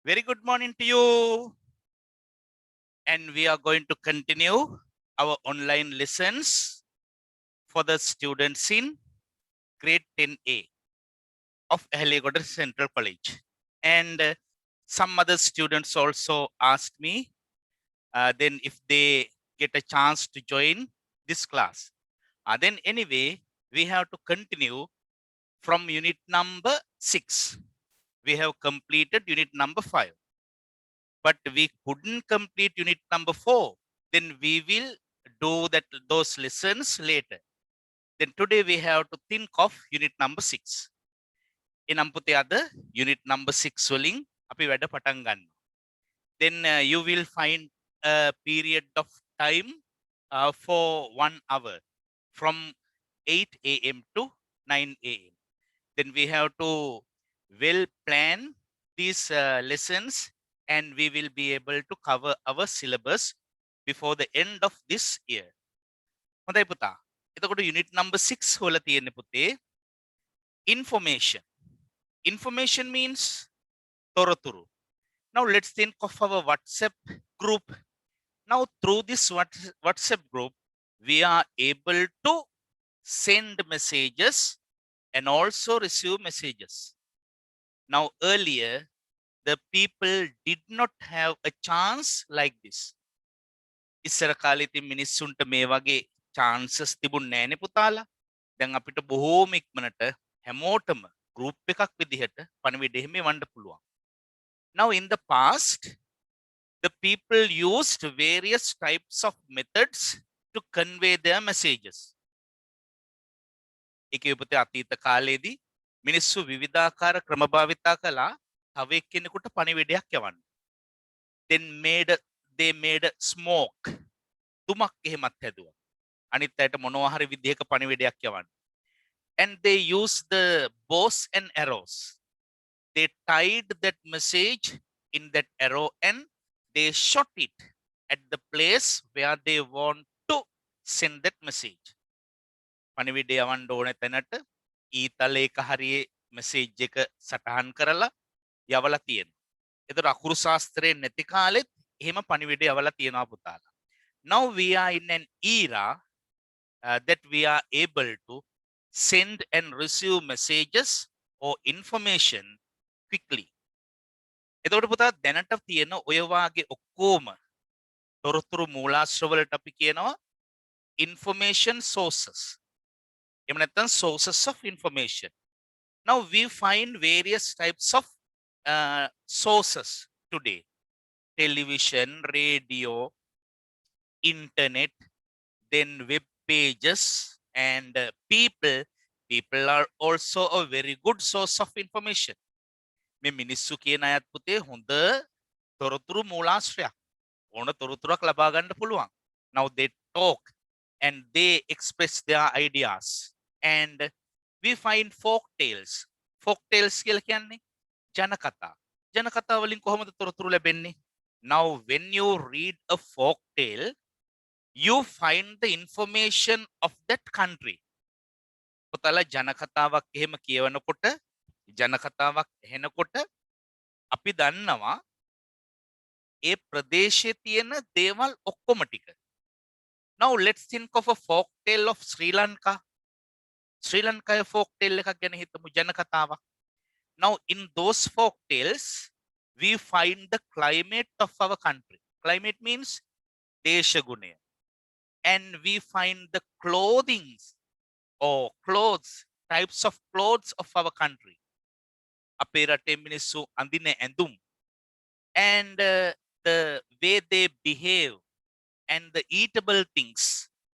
Very good morning to you. And we are going to continue our online lessons for the students in grade 10A of Ahligoda Central College. And some other students also asked me then if they get a chance to join this class. Then anyway, we have to continue from unit number 6. We have completed unit number 5. But we couldn't complete unit number 4, then we will do those lessons later. Then today we have to think of unit number 6. එනම් පුතේ අද unit number 6 වලින් අපි වැඩ පටන් ගන්නවා. Then you will find a period of time for 1 hour from 8 a.m. to 9 a.m. Then we have to well plan these lessons and we will be able to cover our syllabus before the end of this year. හොඳයි පුතා. එතකොට unit number 6 වල තියෙන්නේ පුතේ information. Information means තොරතුරු. Now let's think of our WhatsApp group. Now through this WhatsApp group, we are able to send messages and also receive messages. Now earlier, the people did not have a chance like this. ඉස්සර කාලේ ඉතින් මිනිස්සුන්ට මේ වගේ chances තිබුණ නෑනේ පුතාලා. දැන් අපිට බොහෝම ඉක්මනට හැමෝටම group එකක් විදිහට පණිවිඩ එහෙම වන්න පුළුවන්. Now in the past, the people used various types of methods to convey their messages. ඒකේ පුතේ අතීත කාලේදී මිනිස්සු විවිධාකාර ක්‍රම භාවිතා කළා තව එක්කෙනෙකුට පණිවිඩයක් යවන්න. Then they made smoke. තුමක් එහෙමත් හැදුවා. අනිත් අයට මොනවා හරි විදිහක පණිවිඩයක් යවන්න. And they used the bows and arrows. They tied that message in that arrow and they shot it at the place where they want to send that message. පණිවිඩය යවන්න ඕන තැනට ඊතලයක හරියේ message එක සටහන් කරලා යවලා තියෙනවා. ඒතර අකුරු ශාස්ත්‍රයේ නැති කාලෙත් එහෙම පණිවිඩය යවලා තියෙනවා පුතාලා. Now we are in an era that we are able to send and receive messages or information quickly. එතකොට පුතා දැනට තියෙන ඔය වාගේ ඔක්කොම තොරතුරු මූලාශ්‍ර වලට අපි කියනවා information sources. එහෙම නැත්නම් sources of information. Now we find various types of sources today. Television, radio, internet, then web pages and people are also a very good source of information. මේ මිනිස්සු කියන අයත් පුතේ හොඳ තොරතුරු මූලාශ්‍රයක්. ඕන තොරතුරක් ලබා ගන්න පුළුවන්. Now they talk and they express their ideas. And we find folk tales. Folk tales කියලා කියන්නේ ජනකතා. ජනකතා වලින් කොහොමද තොරතුරු ලැබෙන්නේ? Now when you read a folk tale, you find the information of that country. පුතාලා ජනකතාවක් එහෙම කියවනකොට ජනකතාවක් ඇහෙනකොට අපි දන්නවා ඒ ප්‍රදේශයේ තියෙන දේවල් ඔක්කොම ටික. Now let's think of a folk tale of Sri Lanka. Sri Lanka folk tale එකක් ගැන හිතමු ජනකතාවක්. Now in those folk tales we find the climate of our country. Climate means දේශගුණය. And we find the clothings or clothes, types of clothes of our country. අපේ රටේ මිනිස්සු අඳින ඇඳුම් and the way they behave and the eatable things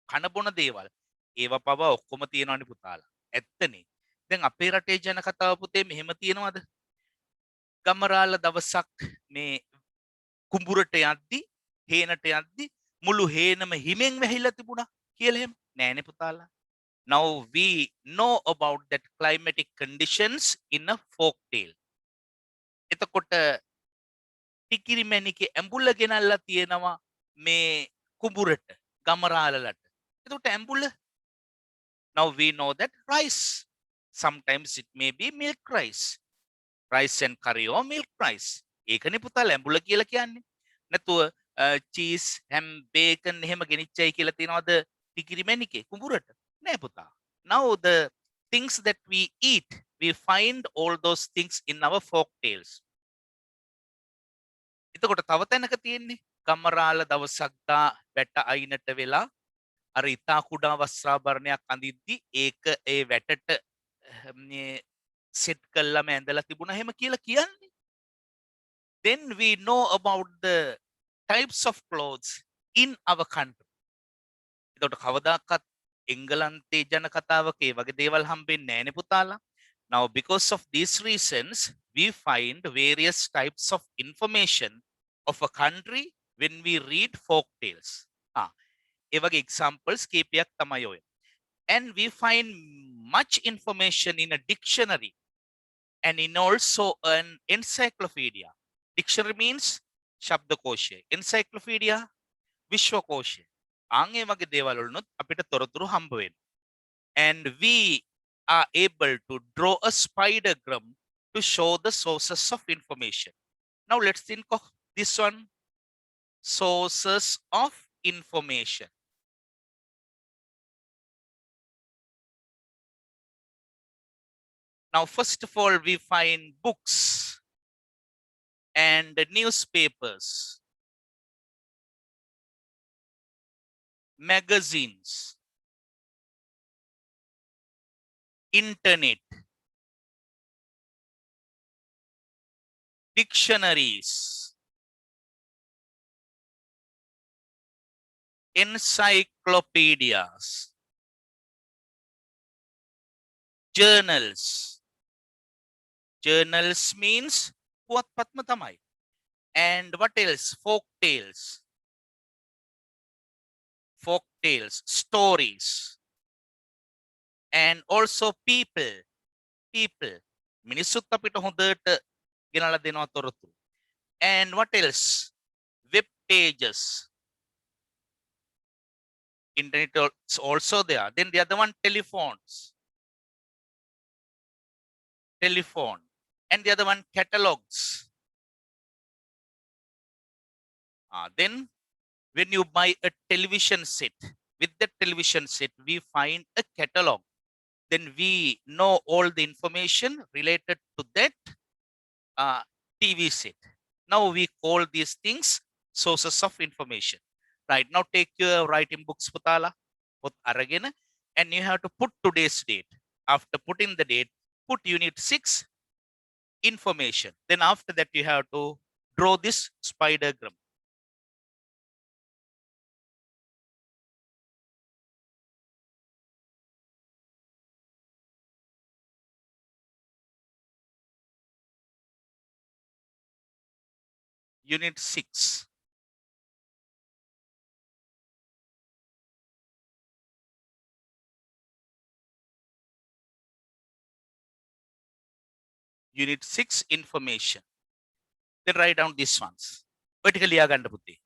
කන බොන දේවල් ඒවා පවා ඔක්කොම තියෙනවනේ පුතාලා. ඇත්තනේ. දැන් අපේ රටේ ජනකතාව පුතේ මෙහෙම තියෙනවද? ගමරාල දවසක් මේ කුඹුරට යද්දි හේනට යද්දි මුළු හේනම හිමෙන් වැහිලා තිබුණා කියලා එහෙම නෑනේ පුතාලා. Now we know about that climatic conditions in a folk tale. එතකොට ටිකිරිමැණිකේ ඇඹුල ගෙනල්ලා තියෙනවා මේ කුඹුරට ගමරාලලට. එතකොට ඇඹුල. Now we know that rice. Sometimes it may be milk rice. Rice and curry or milk rice. ඒකනේ පුතාලා ඇඹුල කියලා කියන්නේ. නැතුව චීස් හැම් බේකන් එහෙම ගෙනිච්චයි කියලා තියනවද ටිකිරි මැණිකේ කුඹුරට? නෑ පුතා. Now the things that we eat, we find all those things in our folk tales. එතකොට තව තැනක තියෙන්නේ ගම්මරාල දවසක් දා වැට අයිනට වෙලා අර ඉතා කුඩා වස්ත්‍රාභරණයක් අඳිද්දි ඒක ඒ වැටට සෙට් කළාම ඇඳලා තිබුණා එහෙම කියලා කියන්නේ. Then we know about the types of clothes in our country. එතකොට කවදාකවත් එංගලන්තේ ජන කතාවක ඒ වගේ දේවල් හම්බෙන්නේ නැහැනේ පුතාලා. Now because of these reasons we find various types of information of a country when we read folk tales. ඒ වගේ examples කීපයක් තමයි ඔය. And we find much information in a dictionary and in also an encyclopedia. Dictionary means ශබ්දකෝෂය. Encyclopedia විශ්වකෝෂය. ඒ වගේ දේවල් වලුත් අපිට තොරතුරු හම්බ වෙනවා. And we are able to draw a spidergram to show the sources of information. Now let's think of this one. Sources of information. Now, first of all, we find books and newspapers, magazines, internet, dictionaries, encyclopedias, journals. Journals means පුවත්පත්ම තමයි. And what else? Folk tales. Folk tales, stories. And also people. People. මිනිස්සුත් අපිට හොඳට ගෙනලා දෙනවා තොරතුරු. And what else? Web pages. Internet is also there. Then the other one, telephones. Telephone. And the other one, catalogs. Then when you buy a television set, with the television set, we find a catalog. Then we know all the information related to that TV set. Now we call these things sources of information. Right, now take your writing books, Putala, put aragena, and you have to put today's date. After putting the date, put unit 6 information. Then after that, you have to draw this spidergram. Unit 6. Unit 6 information. Then write down these ones. Vertically aganda buddhi.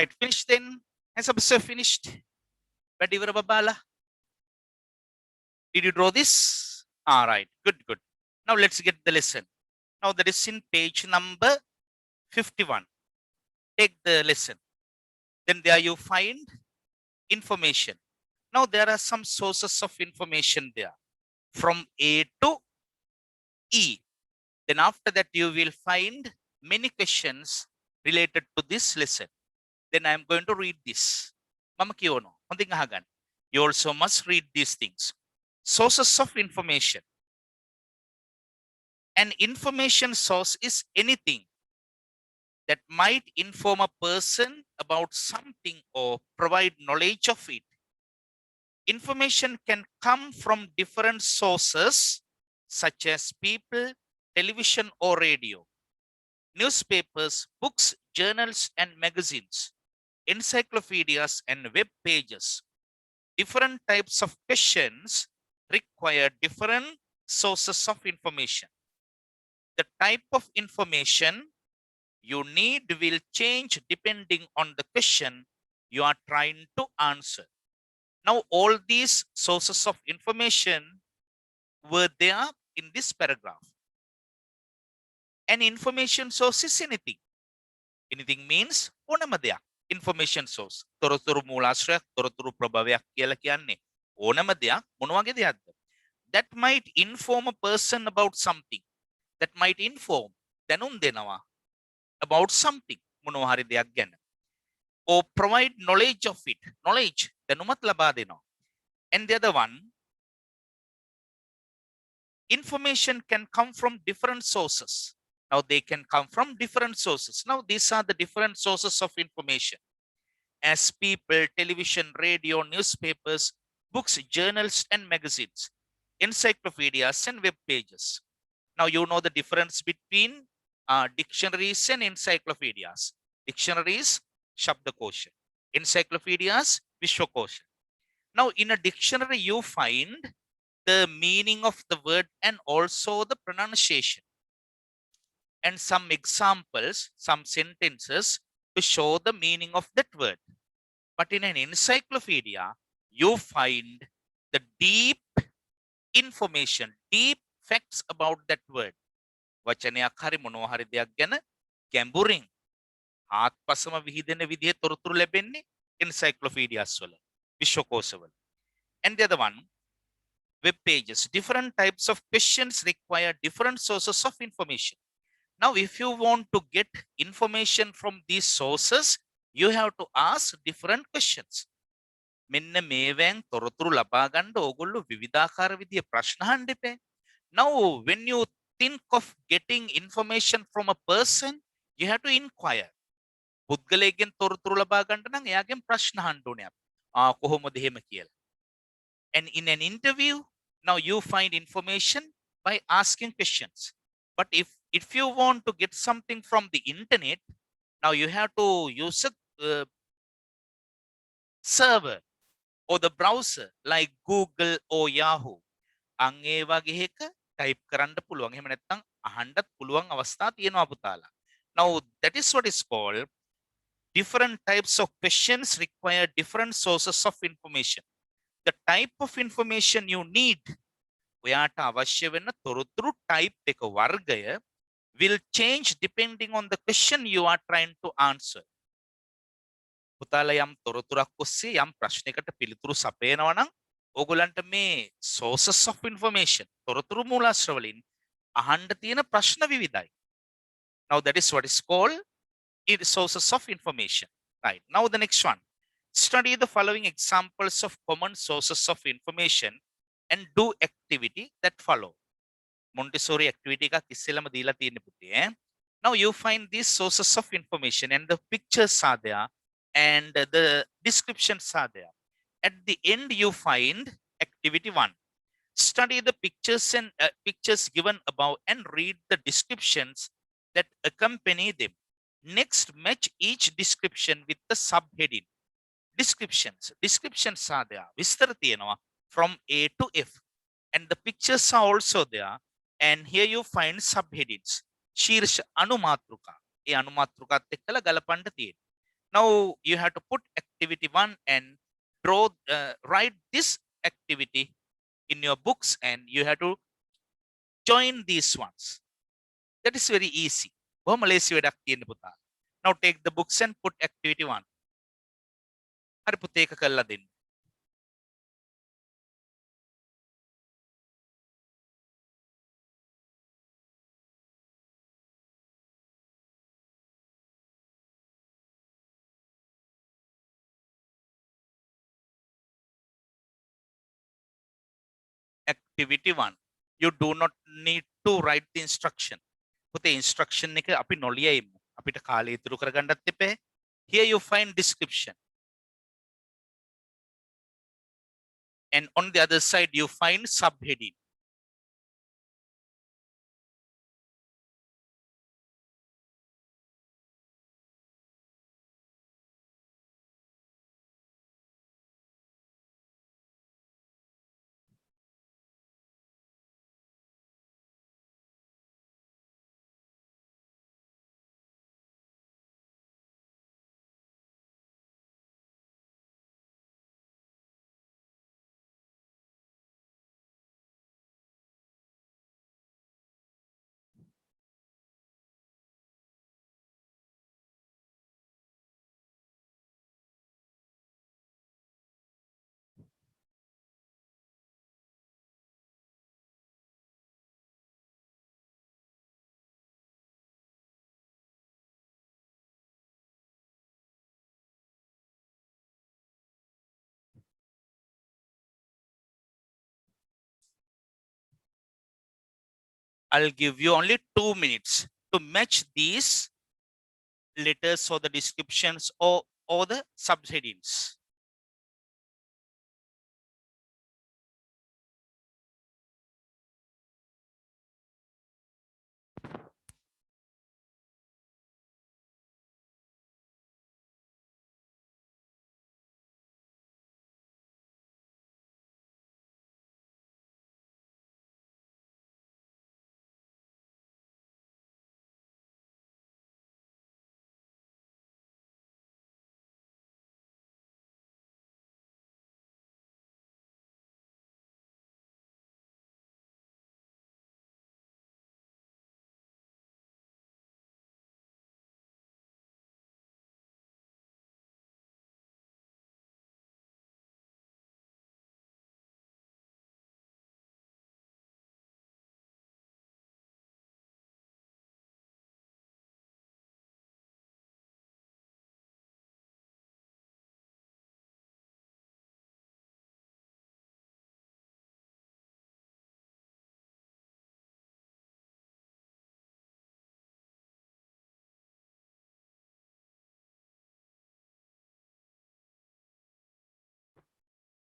Right, finished then. Has observed finished. But Babala. Did you draw this? All right, good, good. Now let's get the lesson. Now that is in page number 51. Take the lesson. Then there you find information. Now there are some sources of information there from A to E. Then after that you will find many questions related to this lesson. Then I am going to read this. Mama kiyono. Honding ahagan. You also must read these things. Sources of information. An information source is anything that might inform a person about something or provide knowledge of it. Information can come from different sources such as people, television or radio, newspapers, books, journals and magazines, encyclopedias and web pages. Different types of questions require different sources of information. The type of information you need will change depending on the question you are trying to answer. Now, all these sources of information were there in this paragraph. An information source is anything. Anything means ඕනම දෙයක්. Information source. තොරතුරු මූලාශ්‍රයක්, තොරතුරු ප්‍රභවයක් කියලා කියන්නේ ඕනම දෙයක් මොන වගේ දෙයක්ද? That might inform a person about something. That might inform දැනුම් දෙනවා about something මොනවා හරි දෙයක් ගැන. Or provide knowledge of it. Knowledge දැනුමත් ලබා දෙනවා. And the other one, information can come from different sources. Now they can come from different sources. Now these are the different sources of information. As people, television, radio, newspapers, books, journals and magazines, encyclopedias and web pages. Now you know the difference between dictionaries and encyclopedias. Dictionaries, Shabdakosha. Encyclopedias, Vishwakosha. Now in a dictionary you find the meaning of the word and also the pronunciation. And some examples, some sentences to show the meaning of that word. But in an encyclopedia, you find the deep information, deep facts about that word. වචනයක් හරි මොනවා හරි දෙයක් ගැන ගැඹුරින් ආත්පසම විහිදෙන විදිහේ තොරතුරු ලැබෙන්නේ encyclopedias වල, විශ්වකෝශවල. And the other one, web pages. Different types of questions require different sources of information. Now, if you want to get information from these sources, you have to ask different questions. මෙන්න මේවෙන් තොරතුරු ලබා ගන්න ඕගොල්ලෝ විවිධාකාර විදිහේ ප්‍රශ්න අහන්න එපා. Now, when you think of getting information from a person, you have to inquire. පුද්ගලයෙක්ගෙන් තොරතුරු ලබා ගන්න නම් එයාගෙන් ප්‍රශ්න අහන්න ඕනේ අපි. කොහොමද එහෙම කියලා. And in an interview, now you find information by asking questions. But if you want to get something from the internet, now you have to use a server or the browser like Google or Yahoo. අන් ඒ වගේ එක type කරන්න පුළුවන්. එහෙම නැත්නම් අහන්නත් පුළුවන් අවස්ථා තියෙනවා පුතාලා. Now that is what is called different types of questions require different sources of information. The type of information you need, ඔයාට අවශ්‍ය වෙන තොරතුරු type එක වර්ගය will change depending on the question you are trying to answer. පුතාලා යම් තොරතුරක් ඔස්සේ යම් ප්‍රශ්නයකට පිළිතුරු සපයනවා නම් ඕගොල්ලන්ට මේ sources of information තොරතුරු මූලාශ්‍ර වලින් අහන්න තියෙන ප්‍රශ්න විවිධයි. Now that is what is called sources of information. Right. Now the next one. Study the following examples of common sources of information and do activity that follow. Montessori activity එකක් ඉස්සෙල්ලම දීලා තියෙන පුතේ. Now you find these sources of information and the pictures are there and the descriptions are there. At the end you find activity 1. Study the pictures and pictures given above and read the descriptions that accompany them. Next, match each description with the subheading. Descriptions are there. විස්තර තියෙනවා from A to F. And the pictures are also there. And here you find subheadings. ශීර්ෂ අනුමාතෘකා. ඒ අනුමාතෘකාත් එක්කලා ගලපන්න තියෙනවා. Now you have to put activity 1 and write this activity in your books, and you have to join these ones. That is very easy. බොහොම ලේසි වැඩක් තියෙන පුතා. Now take the books and put activity 1. හරි පුතේ ඒක කරලා දෙන්න. Activity 1. You do not need to write the instruction. පුතේ instruction එක අපි නොලිය ඉමු. අපිට කාලය ඉතුරු කරගන්නත් එපා. Here you find description. And on the other side you find subheading. I'll give you only 2 minutes to match these letters or the descriptions or the subheadings.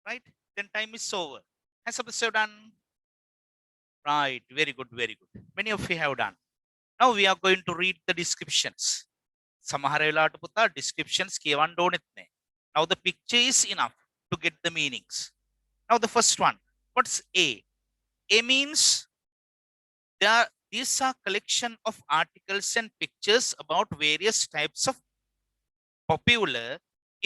Right? Then time is over. Has episode done? Right. Very good. Very good. Many of you have done. Now we are going to read the descriptions. සමහර වෙලාවට පුතා descriptions කියවන්න ඕනෙත් නැහැ. Now the picture is enough to get the meanings. Now the first one. What's A? A means these are collection of articles and pictures about various types of popular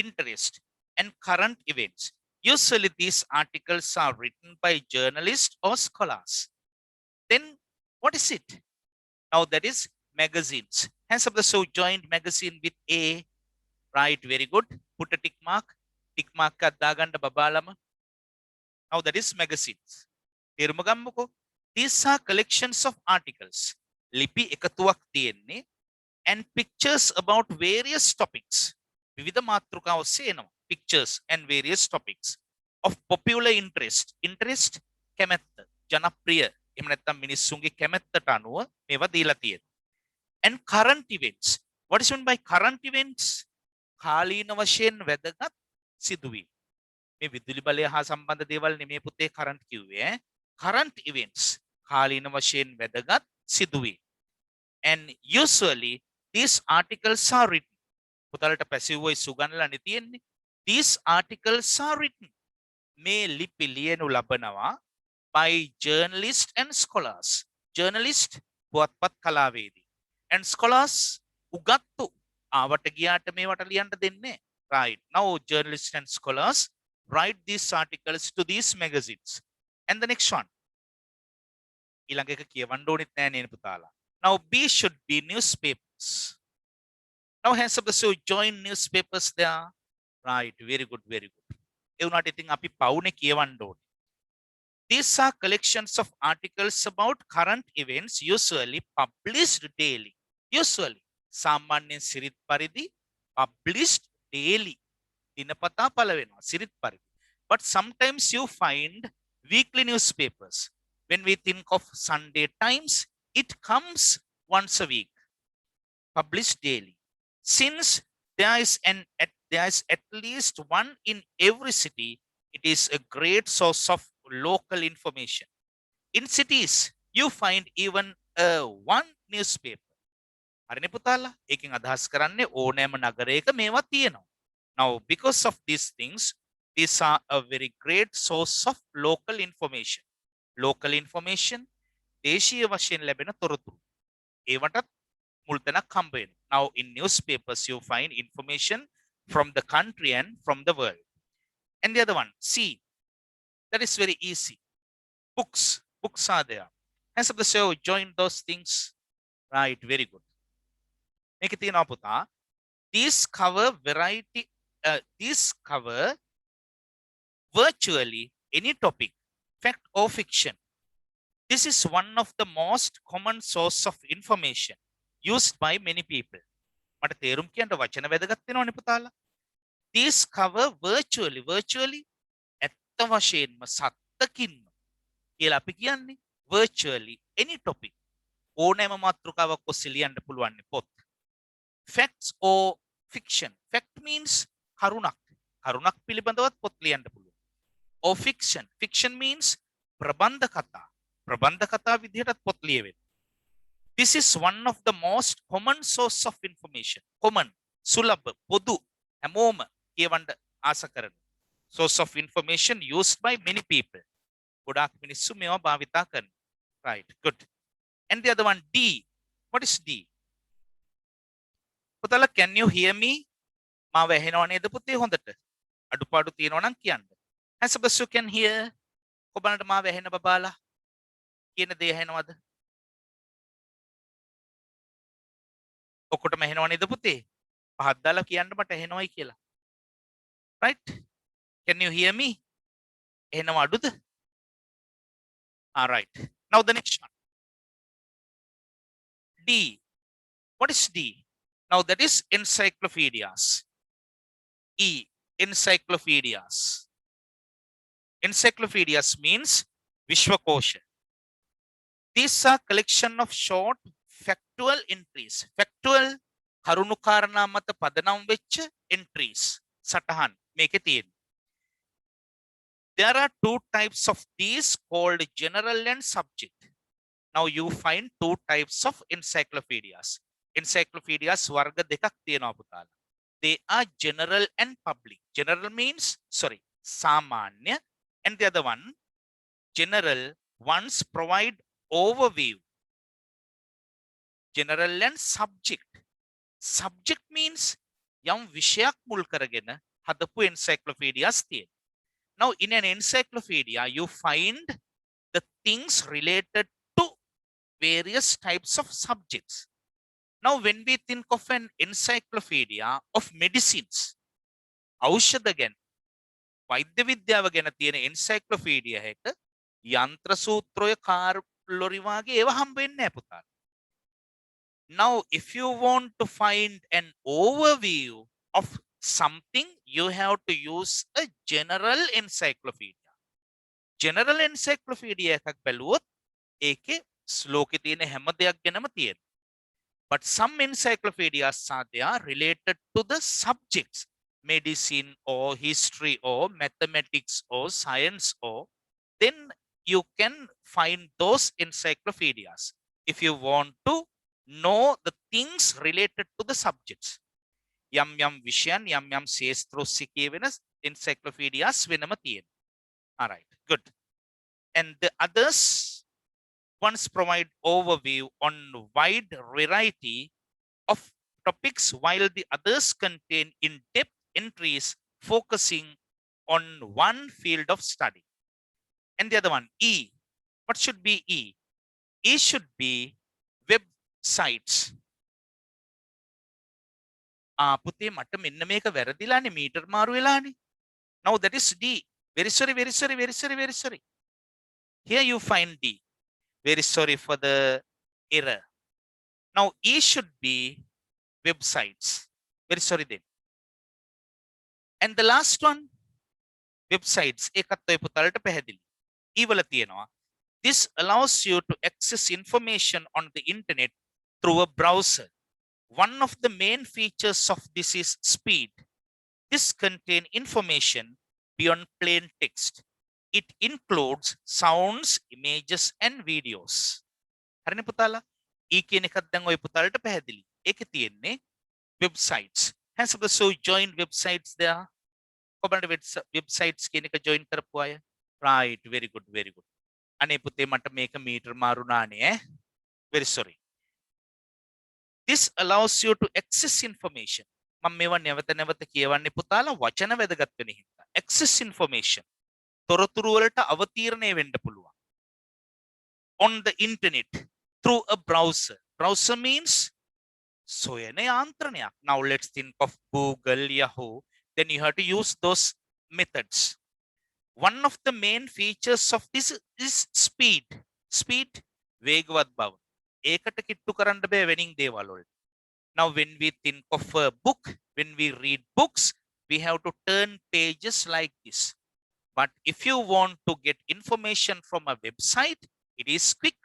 interest and current events. Usually these articles are written by journalists or scholars. Then what is it? Now that is magazines. Hands up the show joined magazine with A. Right, very good. Put a tick mark. Tick mark ka daganda babalama. Now that is magazines. Terumagammuko. These are collections of articles. Lipi ekatuwak tiyenne and pictures about various topics. Vividha matruka osse enawa. Pictures and various topics of popular interest. Interest kematta. Janapriya. එහෙම නැත්නම් මිනිස්සුන්ගේ කැමැත්තට අනුව මේවා දීලා තියෙනවා. And current events. What is meant by current events? කාලීන වශයෙන් වැදගත් සිදුවීම්. මේ විදුලි බලය හා සම්බන්ධ දේවල් නෙමෙයි පුතේ current කිව්වේ. Current events. කාලීන වශයෙන් වැදගත් සිදුවීම්. And usually these articles are written. පුතාලට passive voice උගන්වලා තියෙන්නේ. These articles are written. මේ ලිපි ලියනු ලබනවා by journalists and scholars. Journalist පුවත්පත් කලාවේදී. And scholars උගත්තු ආවට ගියාට මේවට ලියන්න දෙන්නේ. Right. Now journalists and scholars write these articles to these magazines. And the next one. ඊළඟ එක කියවන්න ඕනෙත් නෑ නේද පුතාලා. Now B should be newspapers. Now hands up the show join newspapers there. Right. Very good. Very good. ඒ වුණාට ඉතින් අපි පවුනේ කියවන්න ඕනේ. These are collections of articles about current events usually published daily. Usually. සාමාන්‍යයෙන් සිරිත් පරිදි published daily. දිනපතා පළ වෙනවා සිරිත් පරිදි. But sometimes you find weekly newspapers. When we think of Sunday Times, it comes once a week, published daily. Since there is at least one in every city, it is a great source of local information. In cities, you find even one newspaper. හරිනේ පුතාලා ඒකෙන් අදහස් කරන්නේ ඕනෑම නගරයක මේවා තියෙනවා. Now because of these things, these are a very great source of local information. Local information දේශීය වශයෙන් ලැබෙන තොරතුරු. ඒවටත් මුල් තැනක් හම්බ වෙනවා. Now in newspapers you find information from the country and from the world. And the other one, C. That is very easy. Books. Books are there. Hands up the show, join those things. Right, very good. මේක තියෙනවා පුතා. These cover virtually any topic, fact or fiction. This is one of the most common source of information used by many people. මට තේරුම් කියන්න වචන වැදගත් වෙනවනේ පුතාලා. These cover virtually ඇත්ත වශයෙන්ම සත්තකින්ම කියලා අපි කියන්නේ virtually any topic. ඕනෑම මාතෘකාවක් ඔස්සේ ලියන්න පුළුවන් පොත්. Facts or fiction. Fact means කරුණක්. කරුණක් පිළිබඳවත් පොත් ලියන්න පුළුවන්. Or fiction. Fiction means ප්‍රබන්ධ කතා. ප්‍රබන්ධ කතා විදිහටත් පොත් ලියවෙනවා. This is one of the most common source of information. Common, සුලභ, පොදු, හැමෝම කියවන්න ආස කරන source of information used by many people. ගොඩාක් මිනිස්සු මේවා භාවිතා කරනවා. Right, good. And the other one, D. What is D? පුතාලා, can you hear me? මාව ඇහෙනව නේද පුතේ හොඳට? අඩුපාඩු තියෙනවා නම් කියන්න. Has you can hear? ඔබලට මාව ඇහෙන බබාලා? කියන දේ ඇහෙනවද? ඔක්කොටම ඇහෙනව නේද පුතේ? පහත් දාලා කියන්න මට ඇහෙනවයි කියලා. Right? Can you hear me? ඇහෙනව අඩුද? All right. Now the next one. D. What is D? Now that is encyclopedias. E. Encyclopedias. Encyclopedias means Vishwakosha. These are collection of short factual entries. Factual කරුණු කාරණා මත පදනම් වෙච්ච entries. සටහන් මේකේ තියෙන. There are two types of these called general and subject. Now you find two types of encyclopedias. Encyclopedias වර්ග දෙකක් තියෙනවා පුතාලා. They are general and public. General means සාමාන්‍ය, and the other one, general ones provide overview. General and subject. Subject means යම් විෂයක් මුල් කරගෙන හදපු encyclopedias තියෙනවා. Now in an encyclopedia you find the things related to various types of subjects. Now when we think of an encyclopedia of medicines, ඖෂධ ගැන, වෛද්‍ය විද්‍යාව ගැන තියෙන encyclopedia එක යන්ත්‍ර සූත්‍රය කාර්ලොරි වගේ ඒවා හම්බ වෙන්නේ නැහැ පුතාලා. Now if you want to find an overview of something, you have to use a general encyclopedia. General encyclopedia එකක් බැලුවොත් ඒකේ ශ්ලෝකේ තියෙන හැම දෙයක් ගැනම තියෙනවා. But some encyclopedias are there related to the subjects, medicine or history or mathematics or science, or then you can find those encyclopedias if you want to know the things related to the subjects. Yam Vishan, Yam Sestrosiki Venus, encyclopedias Venamatian. All right, good. And the others once provide overview on wide variety of topics, while the others contain in-depth entries focusing on one field of study. And the other one, E. What should be E? E should be websites. පුතේ මට මෙන්න මේක වැරදිලානේ metre මාරු වෙලානේ. Now that is D. Very sorry, very sorry, very sorry, very sorry. Here you find D. Very sorry for the error. Now E should be websites. Very sorry then. And the last one, websites. ඒකත් ඔය පුතාලට පැහැදිලි. E වල තියෙනවා. This allows you to access information on the internet through a browser. One of the main features of this is speed. This contains information beyond plain text. It includes sounds, images, and videos. හරිනේ පුතාලා? E කියන එකත් දැන් ඔය පුතාලට පැහැදිලි. ඒකේ තියෙන්නේ websites. Has also joined websites there. කොබලට websites කියන එක join කරපු අය. Right, very good, very good. අනේ පුතේ මට මේක මීටර් මාරුනානේ ඈ. Very sorry. This allows you to access information. මම මේවා නැවත නැවත කියවන්නේ පුතාලා වචන වැදගත් වෙන හින්දා. Access information. තොරතුරු වලට අවතීර්ණය වෙන්න පුළුවන්. On the internet through a browser. Browser means සොයන යාන්ත්‍රණයක්. Now let's think of Google, Yahoo. Then you have to use those methods. One of the main features of this is speed. Speed, වේගවත් බව. ඒකට කිට්ටු කරන්න බෑ වෙනින් දේවල් වලට. Now when we think of a book, when we read books, we have to turn pages like this. But if you want to get information from a website, it is quick.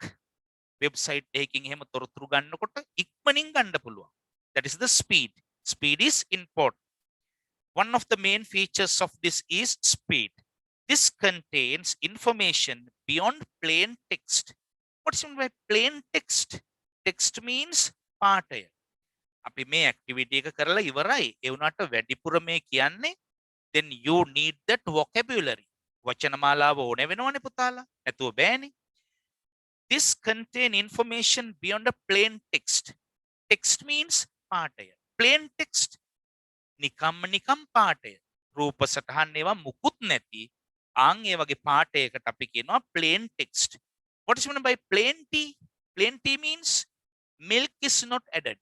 Website එකකින් එහෙම තොරතුරු ගන්නකොට ඉක්මනින් ගන්න පුළුවන්. That is the speed. Speed is important. One of the main features of this is speed. This contains information beyond plain text. What's meant by plain text? Text means පාඨය. අපි මේ activity එක කරලා ඉවරයි. ඒ වුණාට වැඩිපුර මේ කියන්නේ then you need that vocabulary. වචනමාලාව ඕනේ වෙනවනේ පුතාලා. නැතුව බෑනේ. This contain information beyond a plain text. Text means පාඨය. Plain text නිකම් පාඨය. රූප සටහන් ඒවා මුකුත් නැති ආන් ඒ වගේ පාඨයකට අපි කියනවා plain text. What is meant by plain tea? Plain tea means milk is not added.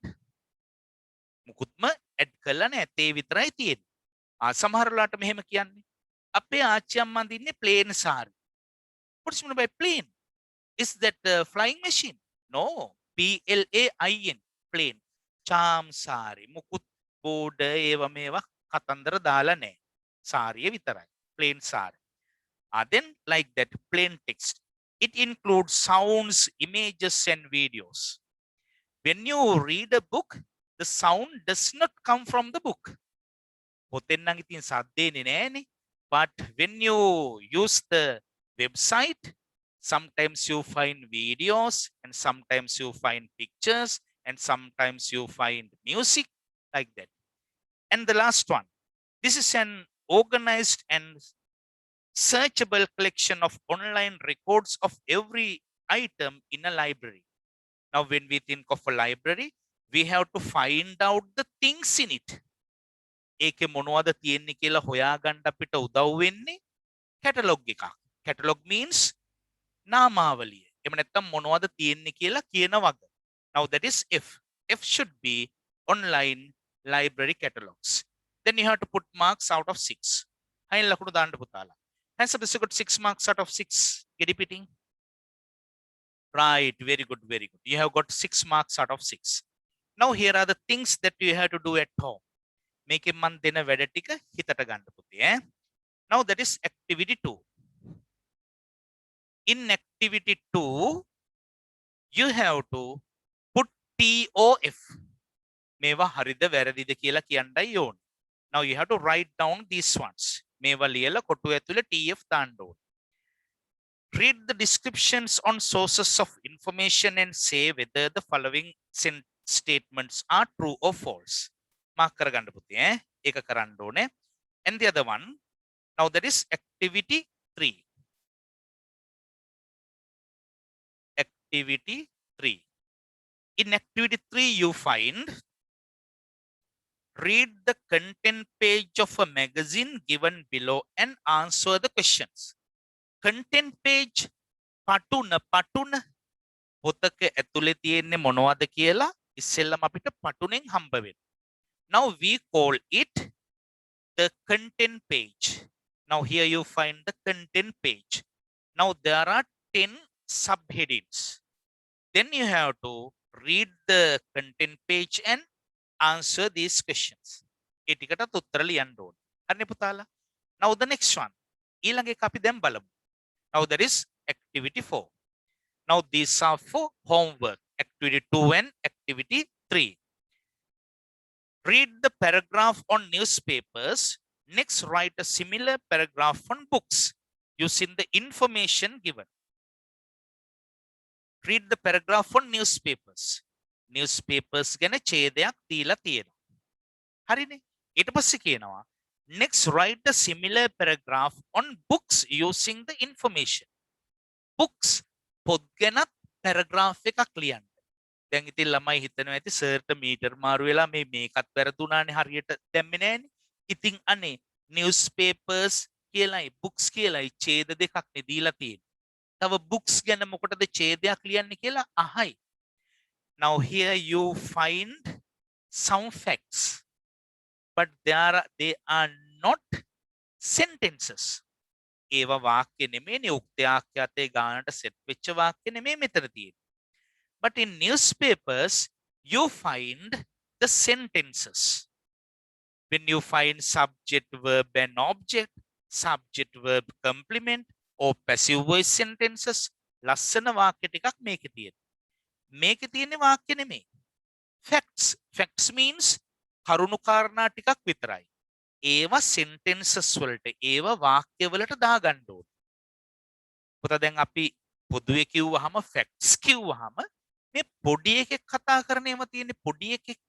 මුකුත්ම ඇඩ් කරලා නැහැ. තේ විතරයි තියෙන්නේ. සමහර වෙලාවට මෙහෙම කියන්නේ. අපේ ආච්චි අම්මා අඳින්නේ plain saree. What is meant by plain? Is that a flying machine? No. PLAIN. Plain. charm saree. මුකුත් border ඒවා මේවා කතන්දර දාලා නැහැ. සාරිය විතරයි. plain saree. Then like that plain text. It includes sounds, images, and videos. When you read a book, the sound does not come from the book. පොතෙන් නම් ඉතින් සද්දේනේ නෑනේ. But when you use the website, sometimes you find videos, and sometimes you find pictures, and sometimes you find music, like that. And the last one, this is an organized and searchable collection of online records of every item in a library. Now, when we think of a library, we have to find out the things in it. ඒකේ මොනවද තියෙන්නේ කියලා හොයාගන්න අපිට උදව් වෙන්නේ catalogue එකක්. Catalog means නාමාවලිය. එහෙම නැත්නම් මොනවද තියෙන්නේ කියලා කියන වග. Now that is F. F should be online library catalogs. Then you have to put marks out of 6. අයින් ලකුණු දාන්න පුතාලා. Has you got 6 marks out of 6? Get repeating. Right, very good, very good. You have got 6 marks out of 6. Now here are the things that you have to do at home. මේකෙන් මන් දෙන වැඩ ටික හිතට ගන්න පුතේ ඈ. Now that is activity 2. In activity 2, you have to put TOF. මේවා හරිද වැරදිද කියලා කියන්නයි ඕනේ. Now you have to write down these ones. මේවා ලියලා කොටුව ඇතුලේ TF දාන්න ඕනේ. Read the descriptions on sources of information and say whether the following statements are true or false. Mark කරගන්න පුතේ ඈ. ඒක කරන්න ඕනේ. And the other one, now that is activity 3. Activity 3. In activity 3, you find Read the content page of a magazine given below and answer the questions. Content page පටුන පොතක ඇතුලේ තියෙන්නේ මොනවද කියලා ඉස්සෙල්ලම අපිට පටුනෙන් හම්බ වෙනවා. Now we call it the content page. Now here you find the content page. Now there are 10 subheadings. Then you have to read the content page and answer these questions. ඒ ටිකටත් උත්තර ලියන්න ඕනේ. හරිනේ පුතාලා? Now the next one. ඊළඟ එක අපි දැන් බලමු. Now that is activity 4. Now these are for homework. Activity 2 and activity 3. Read the paragraph on newspapers. Next, write a similar paragraph on books using the information given. Read the paragraph on newspapers. Newspapers ගැන ඡේදයක් දීලා තියෙනවා. හරිනේ? ඊට පස්සේ කියනවා next write a similar paragraph on books using the information. Books පොත් ගැනත් paragraph එකක් ලියන්න. දැන් ඉතින් ළමයි හිතනවා ඇති සර්ට මීටර් මාරු වෙලා මේකත් වැරදුනානේ හරියට දැම්මේ නැහනේ. ඉතින් අනේ newspapers කියලායි books කියලායි ඡේද දෙකක් නේ දීලා තියෙන්නේ. තව books ගැන මොකටද ඡේදයක් ලියන්නේ කියලා අහයි. Now here you find some facts, but they are not sentences. ඒවා වාක්‍ය නෙමෙයිනේ උක්තයාක්‍යතේ ගානට සෙට් වෙච්ච වාක්‍ය නෙමෙයි මෙතන තියෙන්නේ. But in newspapers you find the sentences. When you find subject, verb and object, subject, verb, complement or passive voice sentences, ලස්සන වාක්‍ය ටිකක් මේකේ තියෙනවා. මේකේ තියෙන්නේ වාක්‍ය නෙමෙයි. Facts. Facts means කරුණු කාරණා ටිකක් විතරයි. ඒවා sentences වලට, ඒවා වාක්‍ය වලට දාගන්න ඕනේ. පුතා දැන් අපි පොදුවේ කිව්වහම facts කිව්වහම මේ පොඩි එකෙක් කතා කරන ඒවා තියෙන්නේ පොඩි එකෙක්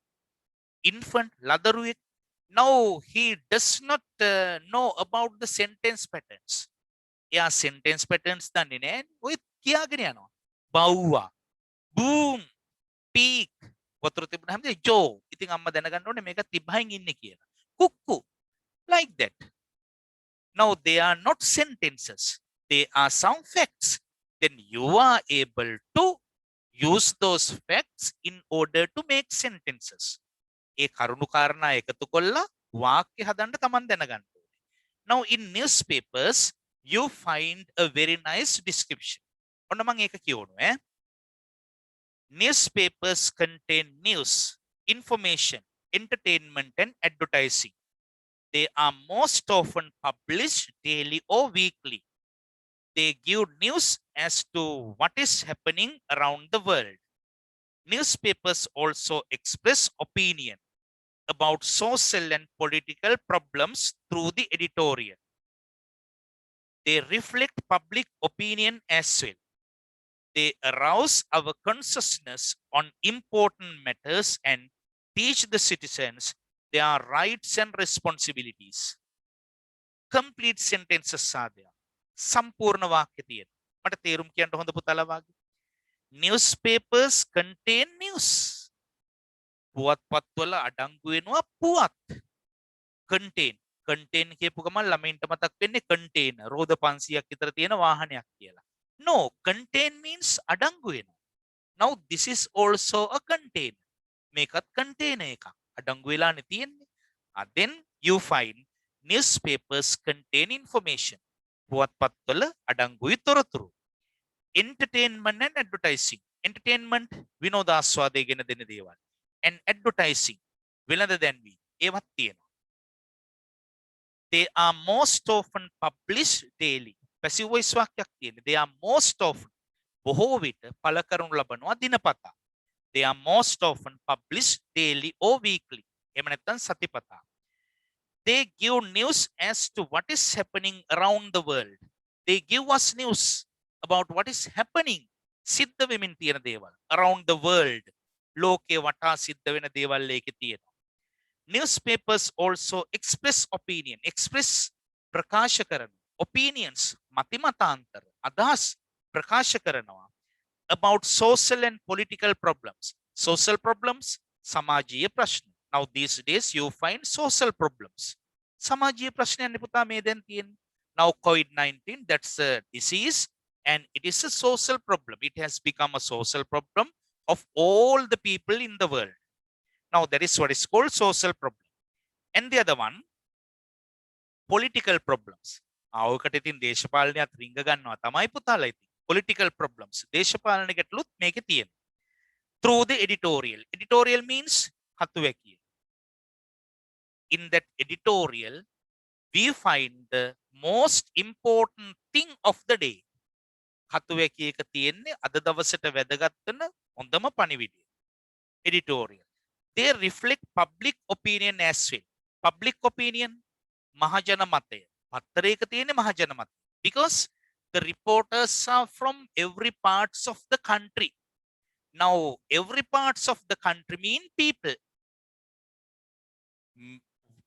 infant ලදරුවෙක්. No, he does not know about the sentence patterns. එයා sentence patterns දන්නේ නැහැ. ඔය කියාගෙන යනවා. බව්වා, boom, peak. වතුර තිබුණාම ජෝ. ඉතින් අම්මා දැනගන්න ඕනේ මේක තිබ්බහින් ඉන්නේ කියලා. කුක්කු. Like that. Now they are not sentences. They are some facts. Then you are able to use those facts in order to make sentences. ඒ කරුණු කාරණා එකතු කරලා වාක්‍ය හදන්න තමන් දැනගන්න ඕනේ. Now in newspapers you find a very nice description. ඔන්න මම ඒක කියවනවා. Newspapers contain news, information, entertainment and advertising. They are most often published daily or weekly. They give news as to what is happening around the world. Newspapers also express opinion about social and political problems through the editorial. They reflect public opinion as well. They arouse our consciousness on important matters and teach the citizens their rights and responsibilities. Complete sentences are there. සම්පූර්ණ වාක්‍ය තියෙනවා. මට තේරුම් කියන්න හොඳ පුතාලා වාගේ. Newspapers contain news. පුවත්පත්වල අඩංගු වෙනවා පුවත්. Contain. Contain කියපු ගමන් ළමයින්ට මතක් වෙන්නේ container. රෝද 500ක් විතර තියෙන වාහනයක් කියලා. No, contain means අඩංගු වෙනවා. Now this is also a container. මේකත් container එකක්. අඩංගු වෙලානේ තියෙන්නේ. Then you find newspapers contain information. පුවත්පත්වල අඩංගුයි තොරතුරු. Entertainment and advertising. Entertainment විනෝදාස්වාදය ගැන දෙන දේවල්. And advertising වෙළඳ දැන්වීම. ඒවත් තියෙනවා. They are most often published daily. Passive voice වාක්‍යයක් තියෙන්නේ. They are most often බොහෝ විට පළ කරනු ලබනවා දිනපතා. They are most often published daily or weekly. එහෙම නැත්නම් සතිපතා. They give news as to what is happening around the world. They give us news about what is happening. සිද්ධ වෙමින් තියෙන දේවල්. Around the world. ලෝකේ වටා සිද්ධ වෙන දේවල් ඒකේ තියෙනවා. Newspapers also express opinion. Express ප්‍රකාශ කරන. Opinions මතිමතාන්තර. අදහස් ප්‍රකාශ කරනවා. About social and political problems. Social problems සමාජීය ප්‍රශ්න. Now these days you find social problems. සමාජීය ප්‍රශ්නයන් පුතා මේ දැන් තියෙන්නේ. Now COVID-19, that's a disease and it is a social problem. It has become a social problem of all the people in the world. Now that is what is called social problem. And the other one, political problems. ආවකට ඉතින් දේශපාලනයත් රිංග ගන්නවා තමයි පුතාලා ඉතින්. Political problems. දේශපාලන ගැටලුත් මේකේ තියෙනවා. Through the editorial. Editorial means හතුවැකිය. In that editorial, we find the most important thing of the day. හතුවැකිය එක තියෙන්නේ අද දවසට වැදගත් වෙන හොඳම පණිවිඩය. Editorial. They reflect public opinion as well. Public opinion, මහජන මතය. පත්තරයක තියෙන්නේ මහජන මතය. Because the reporters are from every parts of the country. Now, every parts of the country mean people.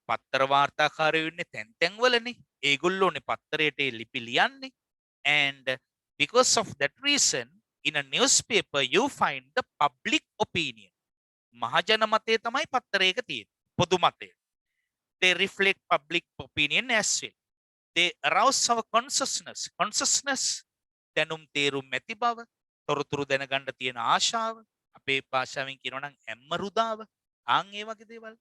පත්තර වාර්තාකාරයෝ ඉන්නේ තැන් තැන් වලනේ. ඒගොල්ලෝනේ පත්තරයට ලිපි ලියන්නේ. And because of that reason, in a newspaper, you find the public opinion. මහජන මතය තමයි පත්තරයක තියෙන්නේ. පොදු මතය. They reflect public opinion as well. They arouse our consciousness. Consciousness, දැනුම් තේරුම් ඇති බව, තොරතුරු දැනගන්න තියෙන ආශාව, අපේ භාෂාවෙන් කියනවා නම් ඇම්මරුදාව, ආන් ඒ වගේ දේවල්.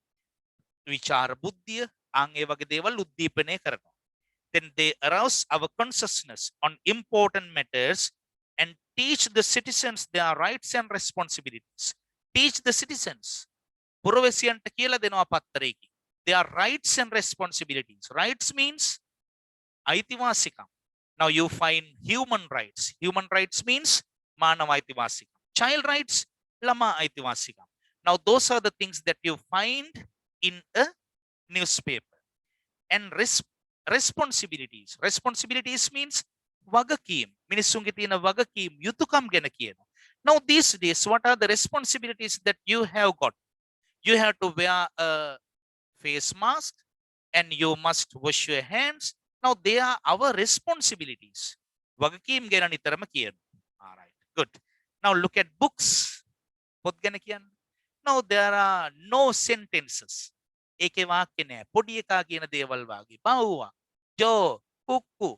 විචාර බුද්ධිය, ආන් ඒ වගේ දේවල් උද්දීපනය කරනවා. Then they arouse our consciousness on important matters and teach the citizens their rights and responsibilities. Teach the citizens. පුරවැසියන්ට කියලා දෙනවා පත්තරයකින්. Their rights and responsibilities. Rights means අයිතිවාසිකම්. Now you find human rights. Human rights means මානව අයිතිවාසිකම්. Child rights, ළමා අයිතිවාසිකම්. Now those are the things that you find in a newspaper. And responsibilities. Responsibilities means වගකීම්. මිනිස්සුන්ගේ තියෙන වගකීම් යුතුයකම් ගැන කියනවා. Now these days, what are the responsibilities that you have got? You have to wear a face mask and you must wash your hands. Now they are our responsibilities. වගකීම් ගැන නිතරම කියනවා. All right, good. Now look at books. පොත් ගැන කියන්නේ. Now there are no sentences. ඒකේ වාක්‍ය නෑ. පොඩි එකා කියන දේවල් වාගේ. බව්වා, ජෝ, කුක්කු,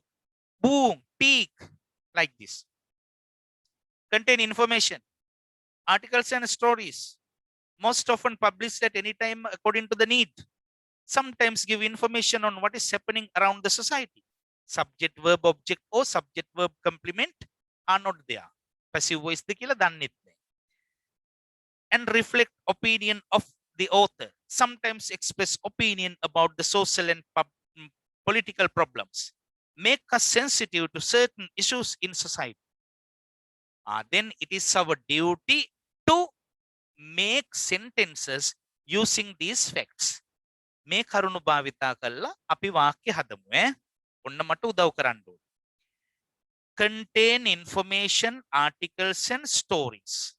boom, peak, like this. Contain information, articles and stories. Most often published at any time according to the need. Sometimes give information on what is happening around the society. Subject, verb, object or subject, verb, complement are not there. Passive voice the කියලා දන්නෙත් නෑ. And reflect opinion of the author. Sometimes express opinion about the social and political problems. Make us sensitive to certain issues in society. Then it is our duty to make sentences using these facts. මේ කරුණු භාවිතා කළා අපි වාක්‍ය හදමු ඈ. ඔන්න මට උදව් කරන්න ඕනේ. Contain information, articles and stories.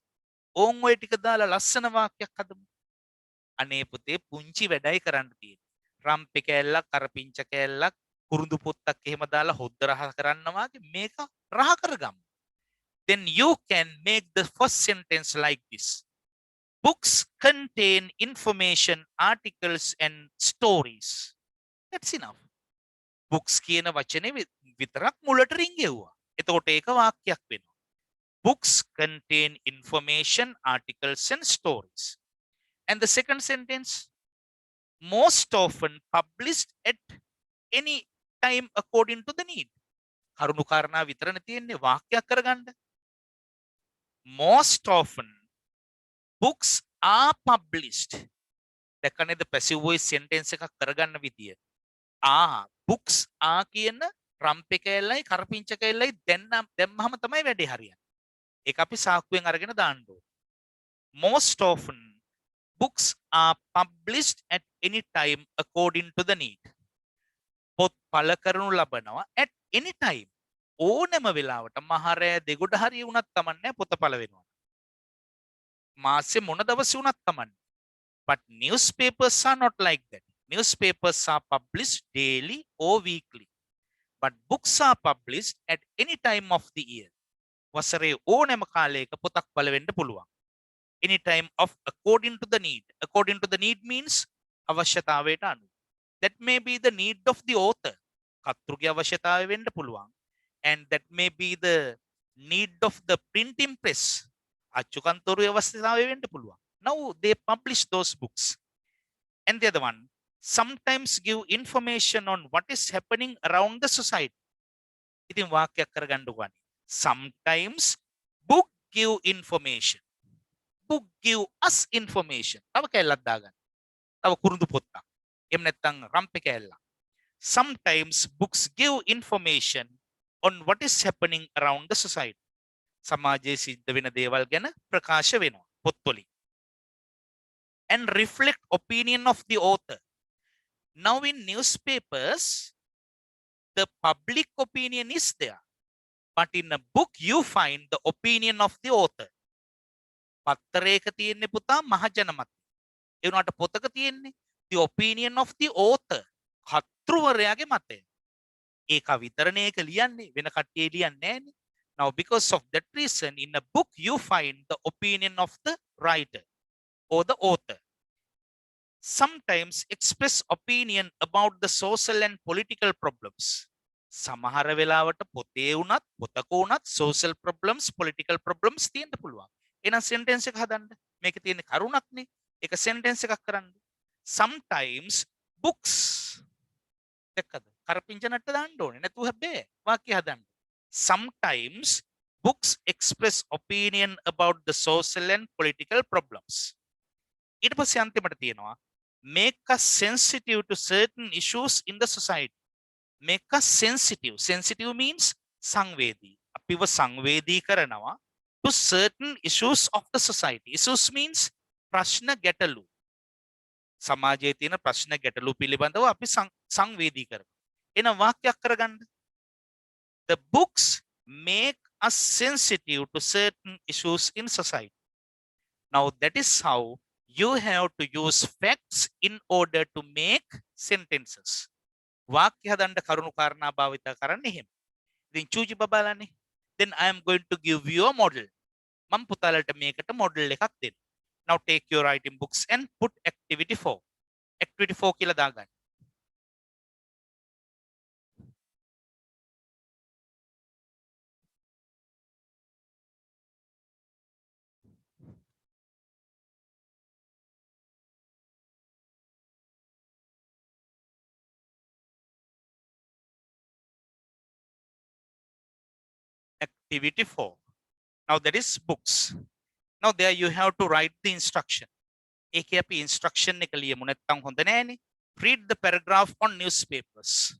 ඕන් ඔය ටික දාලා ලස්සන වාක්‍යයක් හදමු. අනේ පුතේ පුංචි වැඩයි කරන්න තියෙන්නේ. රම්පි කෑල්ලක්, කරපිංච කෑල්ලක්, කුරුඳු පොත්තක් එහෙම දාලා හොද්ද රහ කරන්නවා වගේ මේක රහ කරගමු. Then you can make the first sentence like this. Books contain information, articles and stories. That's enough. Books කියන වචනේ විතරක් මුලට රිංගෙව්වා. එතකොට ඒක වාක්‍යයක් වෙනවා. Books contain information, articles and stories. And the second sentence, most often published at any time according to the need. කරුණු කාරණා විතරනේ තියෙන්නේ වාක්‍යයක් කරගන්න. Most often books are published. දැක්කනේද passive voice sentence එකක් කරගන්න විදිය. books are කියන රම්පේ කැලලයි කරපිංච කැලලයි දැම්මම තමයි වැඩේ හරියන්නේ. ඒක අපි සාක්කුවෙන් අරගෙන දාන්න ඕනේ. Most often books are published at any time according to the need. පොත් පළ කරනු ලබනවා at any time. ඕනෑම වෙලාවට මහරෑ දෙගොඩ හරිය වුණත් කමන්නේ පොත පළ වෙනවා. මාසෙ මොන දවසේ වුණත් කමන්නේ. But newspapers are not like that. Newspapers are published daily or weekly. But books are published at any time of the year. වසරේ ඕනෑම කාලයක පොතක් පළ වෙන්න පුළුවන්. anytime of according to the need. According to the need means අවශ්‍යතාවයට අනුව. That may be the need of the author. කර්තෘගේ අවශ්‍යතාවය වෙන්න පුළුවන්. And that may be the need of the printing press. අච්චුකන්තරුවේ අවශ්‍යතාවය වෙන්න පුළුවන්. Now they publish those books. And the other one, sometimes give information on what is happening around the society. ඉතින් වාක්‍යයක් කරගන්නකෝ අනේ. Sometimes book give information. Book give us information. තව කැලලක් දාගන්න. තව කුරුඳු පොත්තක්. එහෙම නැත්නම් රම්පේ කැලලක්. Sometimes books give information on what is happening around the society. සමාජයේ සිද්ධ වෙන දේවල් ගැන ප්‍රකාශ වෙනවා පොත්වලින්. And reflect opinion of the author. Now in newspapers, the public opinion is there. But in a book, you find the opinion of the author. පත්තරයක තියෙන්නේ පුතා මහජන මතය. ඒ වුණාට පොතක තියෙන්නේ the opinion of the author. කර්තෘවරයාගේ මතය. ඒක විතරනේ ඒක ලියන්නේ වෙන කට්ටිය ලියන්නේ නැහැනේ. Now because of that reason, in a book you find the opinion of the writer or the author. Sometimes express opinion about the social and political problems. සමහර වෙලාවට පොතේ වුණත් පොතක වුණත් social problems, political problems තියෙන්න පුළුවන්. එහෙනම් sentence එක හදන්න. මේකේ තියෙන කරුණක්නේ. ඒක sentence එකක් කරන්න. Sometimes books දැක්කද? කරපිංචනට දාන්න ඕනේ. නැතුව හැබැයි වාක්‍ය හදන්න. Sometimes books express opinion about the social and political problems. ඊට පස්සේ අන්තිමට තියෙනවා make us sensitive to certain issues in the society. Make us sensitive. Sensitive means සංවේදී. අපිව සංවේදී කරනවා to certain issues of the society. Issues means ප්‍රශ්න ගැටලු. සමාජයේ තියෙන ප්‍රශ්න ගැටලු පිළිබඳව අපි සංවේදී කරනවා. එන වාක්‍යයක් කරගන්න. The books make us sensitive to certain issues in society. Now that is how you have to use facts in order to make sentences. වාක්‍ය හදන්න කරුණු කාරණා භාවිත කරන්න එහෙම. ඉතින් චූචි බබාලානේ. Then I am going to give you a model. මම පුතාලට මේකට මොඩල් එකක් දෙන්න. Now take your writing books and put activity 4. Activity 4 කියලා දාගන්න. Activity 4. Now that is books. Now there you have to write the instruction. ඒකේ අපි instruction එක ලියමු නැත්නම් හොඳ නෑනේ. Read the paragraph on newspapers.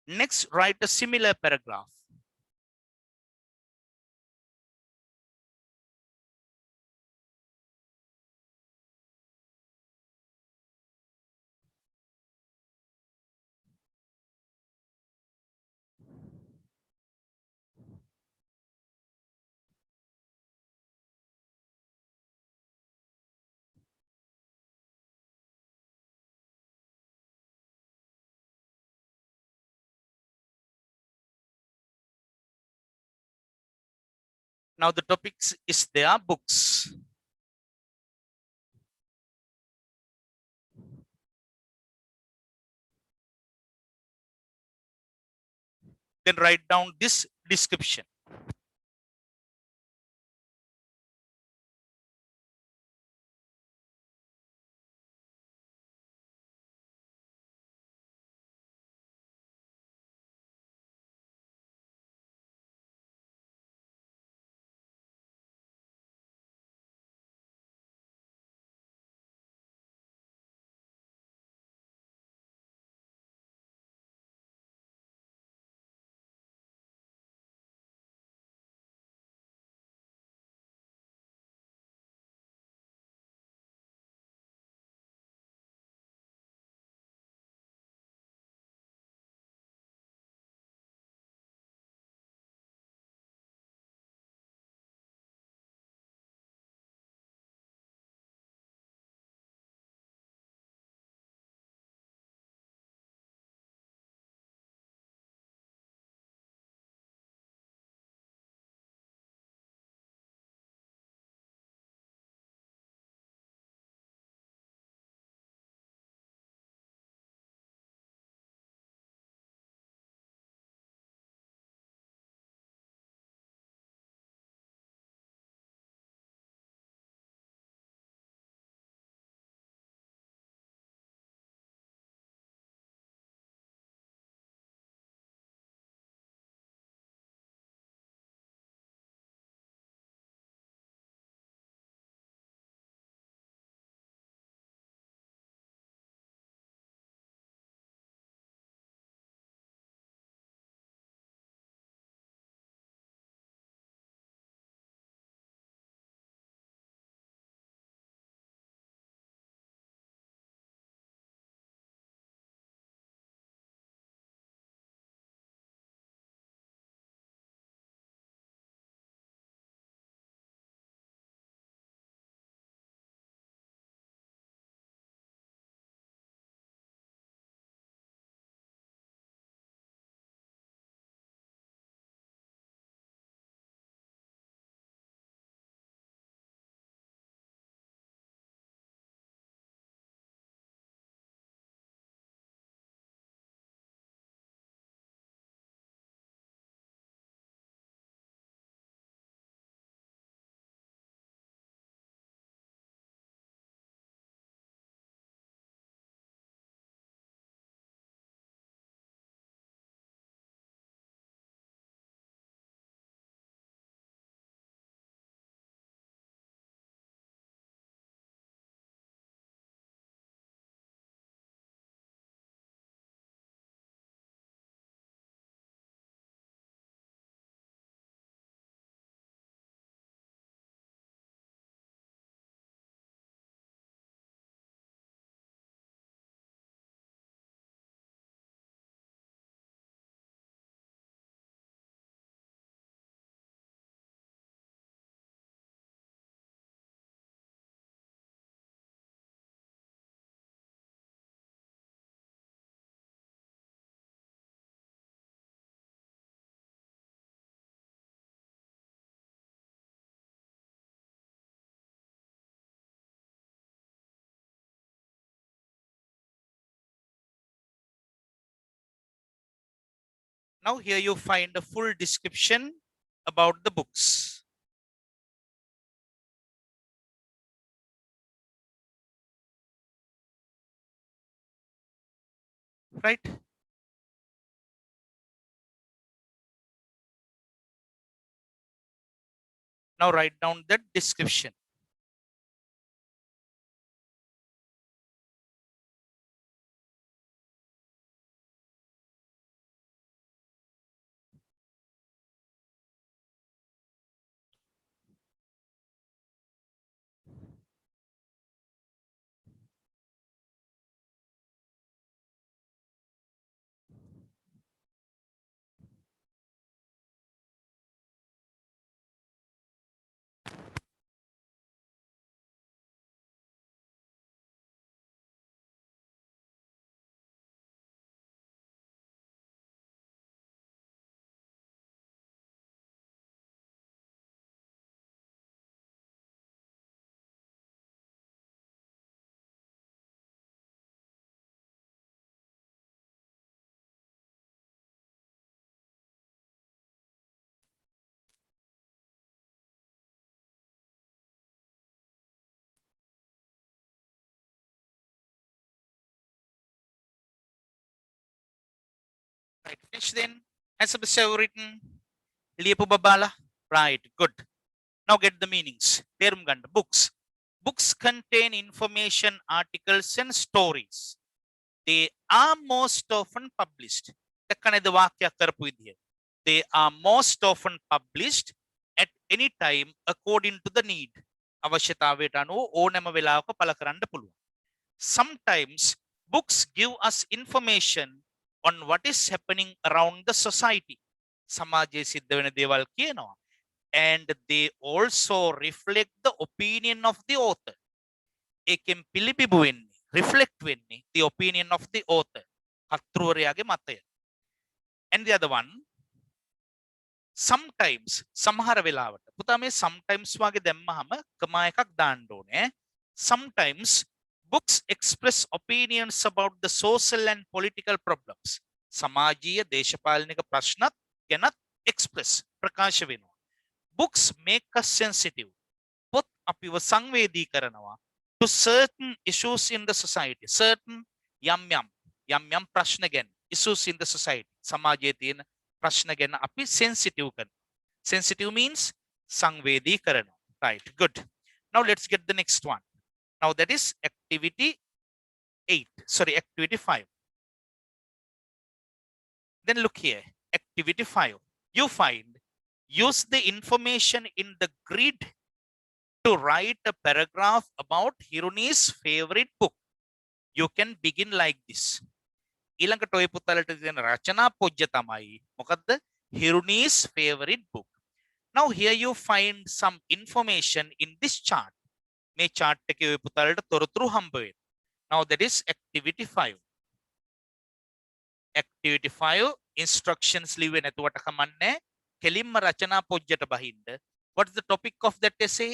Next, write a similar paragraph. Now the topics is their books. Then write down this description. Now here you find a full description about the books. Right? Now write down the description. Right, finish then. Has a bit written. Liyapu babala. Right, good. Now get the meanings. Perum ganda. Books. Books contain information, articles, and stories. They are most often published. Takkaneda vakya karapu idhiya. They are most often published at any time according to the need. අවශ්‍යතාවයට අනුව ඕනෑම වෙලාවක පළ කරන්න පුළුවන්. Sometimes books give us information on what is happening around the society. සමාජයේ සිද්ධ වෙන දේවල් කියනවා. And they also reflect the opinion of the author. ඒකෙන් පිළිබිඹු වෙන්නේ, reflect වෙන්නේ the opinion of the author. කර්තෘවරයාගේ මතය. And the other one, sometimes සමහර වෙලාවට පුතා මේ sometimes වගේ දැම්මහම කමා එකක් දාන්න ඕනේ. Sometimes books express opinions about the social and political problems. සමාජීය දේශපාලනික ප්‍රශ්නත් ගැනත් express ප්‍රකාශ වෙනවා. Books make us sensitive. පොත් අපිව සංවේදී කරනවා to certain issues in the society. Certain යම් ප්‍රශ්න ගැන issues in the society. සමාජයේ තියෙන ප්‍රශ්න ගැන අපි sensitive කරනවා. Sensitive means සංවේදී කරනවා. Right, good. Now let's get the next one. Now that is activity 8. Sorry, activity 5. Then look here, activity 5. You find, use the information in the grid to write a paragraph about Hiruni's favorite book. You can begin like this. ඊළඟට ඔය පුතලට දෙන රචනා පොජ්ජ තමයි මොකද්ද? Hiruni's favorite book. Now here you find some information in this chart. මේ chart එකේ ඔය පුතලට තොරතුරු හම්බ වෙනවා. Now that is activity 5. Activity 5 instructions ලිව්වේ නැතුවට කමන්නේ. කෙලින්ම රචනා පොජ්ජට බහින්න. What is the topic of that essay?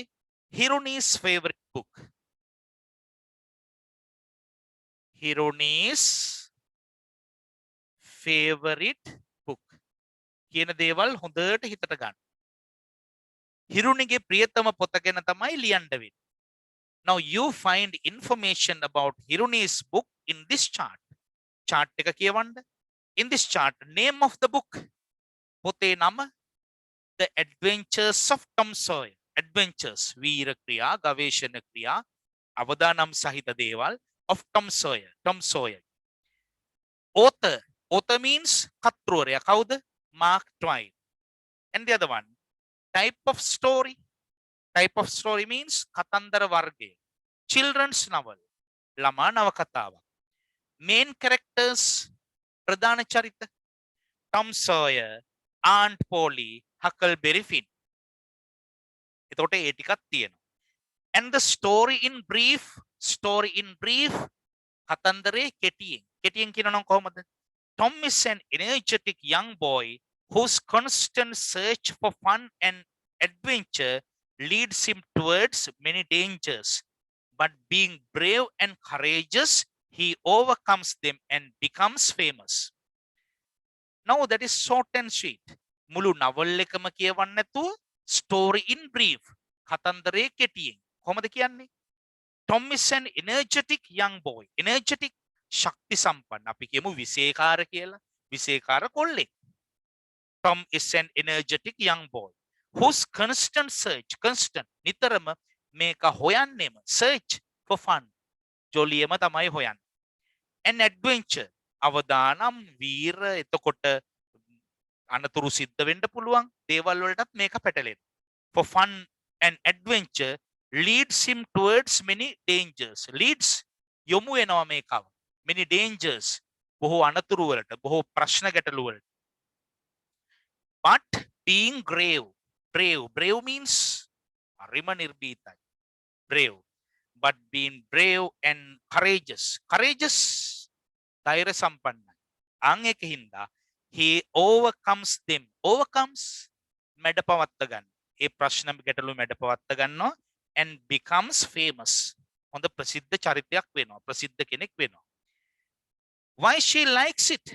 Hiruni's favorite book. Hiruni's favorite book. කියන දේවල් හොඳට හිතට ගන්න. හිරුනිගේ ප්‍රියතම පොත ගැන තමයි ලියන්න වෙන්නේ. Now you find information about Hiruni's book in this chart. Chart එක කියවන්න. In this chart, name of the book. පොතේ නම The Adventures of Tom Sawyer. Adventures, වීර ක්‍රියා, ගවේෂණ ක්‍රියා, අවදානම් සහිත දේවල් of Tom Sawyer. Tom Sawyer. Author. Author means කර්තෘවරයා. කවුද? Mark Twain. And the other one, type of story. Type of story means කතන්දර වර්ගය. Children's novel. ළමා නවකතාවක්. Main characters. ප්‍රධාන චරිත. Tom Sawyer, Aunt Polly, Huckleberry Finn. එතකොට ඒ ටිකක් තියෙනවා. And the story in brief. Story in brief. කතන්දරේ කෙටියෙන්. කෙටියෙන් කියනවා නම් කොහොමද? Tom is an energetic young boy whose constant search for fun and adventure leads him towards many dangers. But being brave and courageous, he overcomes them and becomes famous. No, that is short and sweet. මුළු නවල් එකම කියවන්න නැතුව story in brief. කතන්දරේ කෙටියෙන්. කොහොමද කියන්නේ? Tom is an energetic young boy. Energetic ශක්ති සම්පන්න. අපි කියමු විශේෂකාර කියලා. විශේෂකාර කොල්ලෙක්. Tom is an energetic young boy whose constant search, constant නිතරම මේක හොයන්නේම search for fun. ජොලියම තමයි හොයන්නේ. An adventure අවදානම් වීර එතකොට අනතුරු සිද්ධ වෙන්න පුළුවන් දේවල් වලටත් මේක පැටලෙනවා. For fun and adventure leads him towards many dangers. Leads යොමු වෙනවා මේකව. Many dangers බොහෝ අනතුරු වලට බොහෝ ප්‍රශ්න ගැටලු වලට. But being brave means හරිම නිර්භීතයි. Brave. But being brave and courageous ධෛර්ය සම්පන්නයි. අන් එක හින්දා he overcomes them. Overcomes මැඩපවත්ත ගන්න. ඒ ප්‍රශ්න ගැටලු මැඩපවත්ත ගන්නවා and becomes famous. හොඳ ප්‍රසිද්ධ චරිතයක් වෙනවා. ප්‍රසිද්ධ කෙනෙක් වෙනවා. Why she likes it?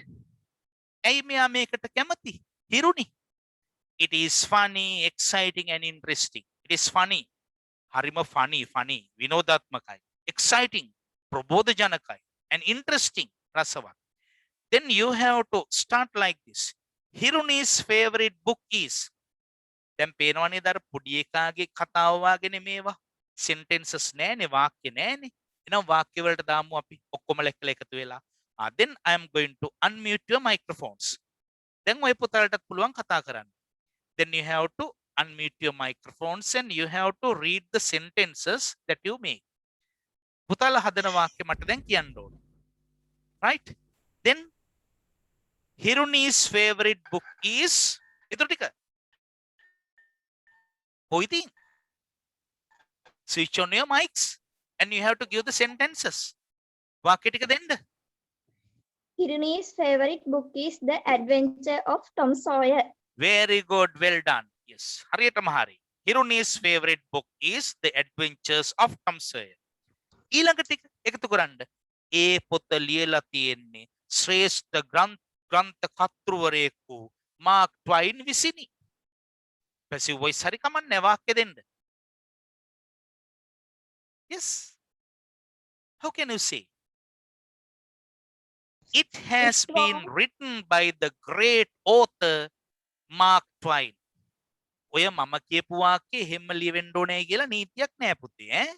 ඇයි මෙයා මේකට කැමති? හිරුනි. It is funny, exciting and interesting. It is funny. හරිම funny. විනෝදාත්මකයි. Exciting. ප්‍රබෝධජනකයි. And interesting. රසවත්. Then you have to start like this. Hiruni's favorite book is. දැන් පේනවනේ දර පොඩි එකාගේ කතාව වාගෙන මේවා. sentences නෑනේ වාක්‍ය නෑනේ. එහෙනම් වාක්‍ය වලට දාමු අපි ඔක්කොම ලෙක්කලා එකතු වෙලා. Then I am going to unmute your microphones. දැන් ඔය පුතාලටත් පුළුවන් කතා කරන්න. Then you have to unmute your microphones and you have to read the sentences that you make. පුතාලා හදන වාක්‍ය මට දැන් කියන්න ඕන. Right? Then Hiruni's favorite book is ඊටු ටික. Hoitin. Switch on your mics and you have to give the sentences. වාක්‍ය ටික දෙන්න. Hiruni's favorite book is The Adventure of Tom Sawyer. Very good, well done. Yes, හරියටම හරි. Hiruni's favorite book is The Adventures of Tom Sawyer. ඊළඟ ටික එකතු කරන්න. ඒ පොත ලියලා තියෙන්නේ ශ්‍රේෂ්ඨ ග්‍රන්ථ කර්තෘවරයෙකු මාක් ට්වයින් විසිනි. පැසිව් වොයිස් හරි කමන්නේ වාක්‍ය දෙන්න. Yes. How can you say? It has been written by the great author Mark Twain. ඔය මම කියපු වාක්‍යය හැම ලියවෙන්න ඕනේ කියලා නීතියක් නෑ පුතේ ඈ.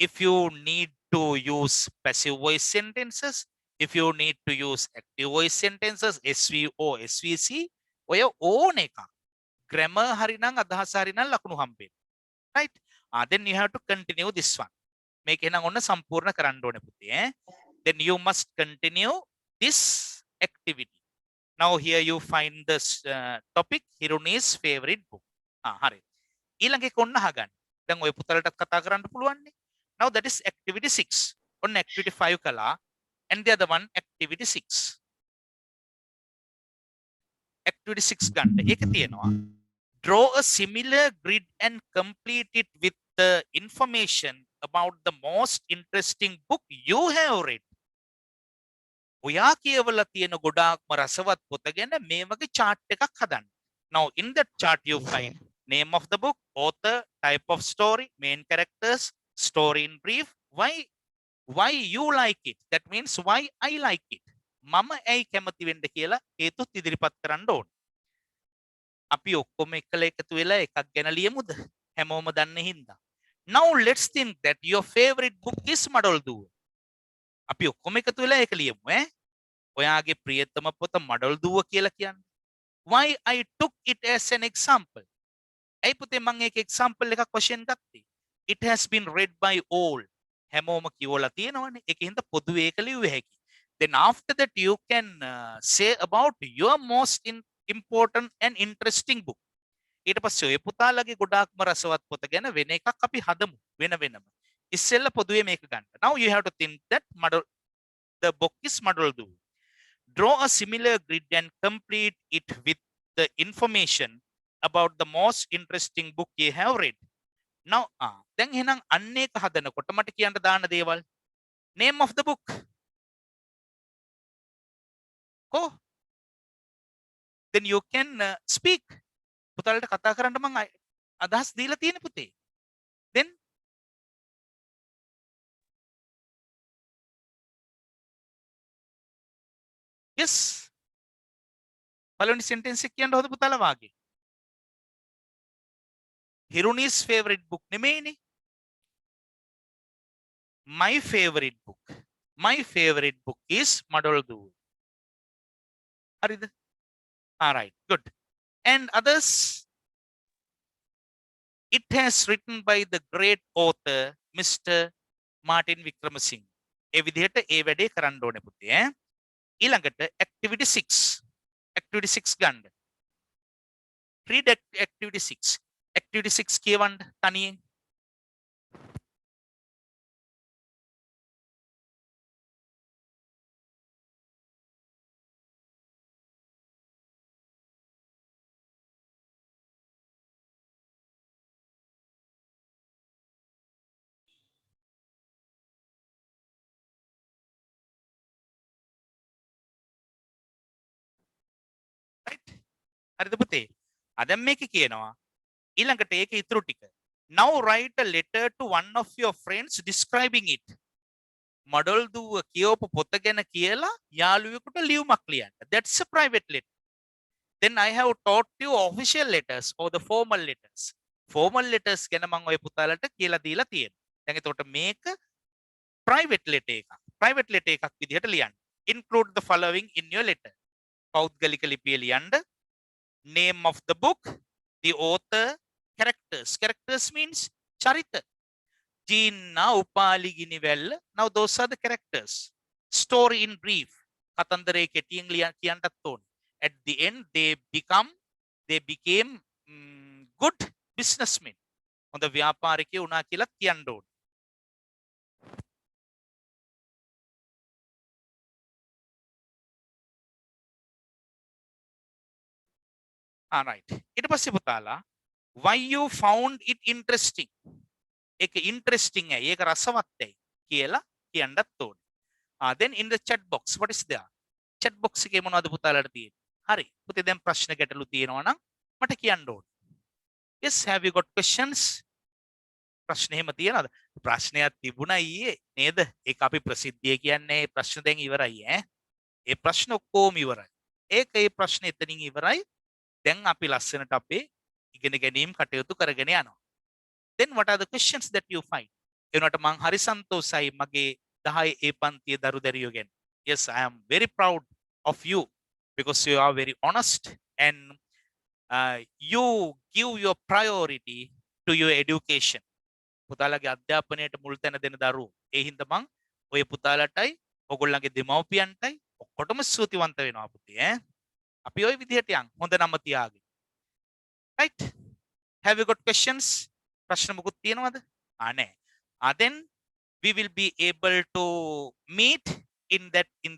If you need to use passive voice sentences, if you need to use active voice sentences, SVO, SVC, ඔය ඕන එකක්. grammar හරි නම් අදහස හරි නම් ලකුණු හම්බෙන්නේ. Right? Then you have to continue this one. මේක එහෙනම් ඔන්න සම්පූර්ණ කරන්න ඕනේ පුතේ ඈ. Then you must continue this activity. Now here you find this topic Hiruni's favorite book. හරි. ඊළඟ එක ඔන්න අහගන්න. දැන් ඔය පුතලටත් කතා කරන්න පුළුවන් නේ. Now that is activity 6. ඔන්න activity 5 කළා and the other one activity 6. Activity 6 ගන්න. ඒක තියෙනවා. Draw a similar grid and complete it with the information about the most interesting book you have read. ඔයා කියවලා තියෙන ගොඩාක්ම රසවත් පොත ගැන මේ වගේ chart එකක් හදන්න. Now in that chart you find name of the book, author, type of story, main characters, story in brief, why you like it. That means why I like it. මම ඇයි කැමති වෙන්න කියලා හේතුත් ඉදිරිපත් කරන්න ඕන. අපි ඔක්කොම එකල එකතු වෙලා එකක් ගැන ලියමුද? හැමෝම දන්නේ හින්දා. Now let's think that your favorite book is මඩොල් දුව. අපි ඔක්කොම එකතු වෙලා ඒක ලියමු ඈ. ඔයාගේ ප්‍රියතම පොත මඩොල් දුව කියලා කියන්නේ. Why I took it as an example. ඇයි පුතේ මම ඒක example එකක් වශයෙන් ගත්තේ? It has been read by all. හැමෝම කියවලා තියෙනවනේ. ඒකින්ද පොදුවේ ඒක ලියුවේ හැකි. Then after that you can say about your most important and interesting book. ඊට පස්සේ ඔය පුතාලගේ ගොඩාක්ම රසවත් පොත ගැන වෙන එකක් අපි හදමු වෙන වෙනම. ඉස්සෙල්ලා පොදුවේ මේක ගන්න. Now you have to think that the book is මඩොල් දුව. Draw a similar grid and complete it with the information about the most interesting book you have read. Now දැන් එහෙනම් අන්න ඒක හදනකොට මට කියන්න දාන්න දේවල්. Name of the book. කො then you can speak. පුතාලට කතා කරන්න මම අදහස් දීලා තියෙන පුතේ. Then yes. පළවෙනි sentence එක කියන්න හොද පුතාලා වාගේ. Hirunis favorite book නෙමෙයිනේ. My favorite book. My favorite book is Madoldu. හරිද? All right, good. And others, it has written by the great author Mr. Martin Wickramasinghe. ඒ විදිහට ඒ වැඩේ කරන්න ඕනේ පුතේ ඈ. ඊළඟට activity 6. Activity 6 ගන්න. Read activity 6. Activity 6 කියවන්න තනියෙන්. Right? හරිද පුතේ? දැන් මේක කියනවා ඊළඟට ඒක ඉතුරු ටික. Now write a letter to one of your friends describing it. මඩොල් දුව කියවපු පොත ගැන කියලා යාළුවෙකුට ලියුමක් ලියන්න. That's a private letter. Then I have taught you official letters or the formal letters. Formal letters ගැන මම ඔය පුතාලට කියලා දීලා තියෙනවා. දැන් එතකොට මේක private letter එකක්. Private letter එකක් විදිහට ලියන්න. Include the following in your letter. පෞද්ගලික ලිපිය ලියන්න. Name of the book, the author, characters. Characters means charita. Jina, Upali, Ginivella. Now those are the characters. Story in brief. Katandare ketiyeng kiyantatton. At the end, they became good businessmen. On the vyaparike una kila kiyanna. All right. ඊට පස්සේ පුතාලා why you found it interesting. ඒක interesting ඇයි ඒක රසවත් ඇයි කියලා කියන්නත් ඕනේ. Then in the chat box what is there? Chat box එකේ මොනවද පුතාලාට තියෙන්නේ? හරි. පුතේ දැන් ප්‍රශ්න ගැටලු තියෙනවා නම් මට කියන්න ඕනේ. Yes, have you got questions? ප්‍රශ්න එහෙම තියනවද? ප්‍රශ්නයක් තිබුණා ඊයේ නේද? ඒක අපි ප්‍රසිද්ධිය කියන්නේ ප්‍රශ්න දැන් ඉවරයි ඈ. ඒ ප්‍රශ්න ඔක්කොම ඉවරයි. ඒක ඒ ප්‍රශ්න එතනින් ඉවරයි. දැන් අපි ලස්සනට අපේ ඉගෙන ගැනීම කටයුතු කරගෙන යනවා. Then what are the questions that you find? එනකොට මං හරි සන්තෝෂයි මගේ 10 ඒ පන්තියේ දරු දැරියෝ ගැන. Yes, I am very proud of you because you are very honest and you give your priority to your education. පුතාලගේ අධ්‍යාපනයට මුල් තැන දෙන දරුවෝ. ඒ හින්දා මං ඔය පුතාලටයි ඔයගොල්ලන්ගේ දෙමව්පියන්ටයි ඔක්කොටම ස්තුතිවන්ත වෙනවා පුතේ ඈ. අපි ওই විදිහට යන් හොඳ නම තියාගෙන. Right? Have you got questions? ප්‍රශ්න මොකුත් තියෙනවද? නැහැ. Then we will be able to meet in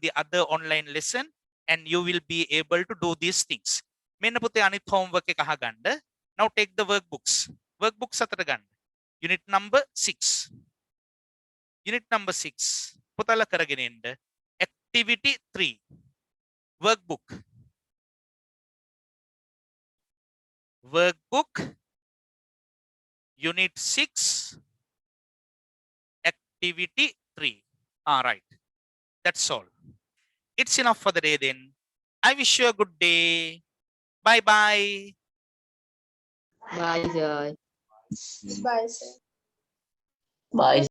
the other online lesson and you will be able to do these things. මෙන්න පුතේ අනිත් homework එක අහගන්න. Now take the workbooks. Workbooks අතට ගන්න. Unit number 6. Unit number 6. පුතාලා කරගෙන එන්න. Activity 3. Workbook. Workbook, Unit 6, Activity 3. All right. That's all. It's enough for the day then. I wish you a good day. Bye-bye. Bye, sir. Bye, sir. Bye.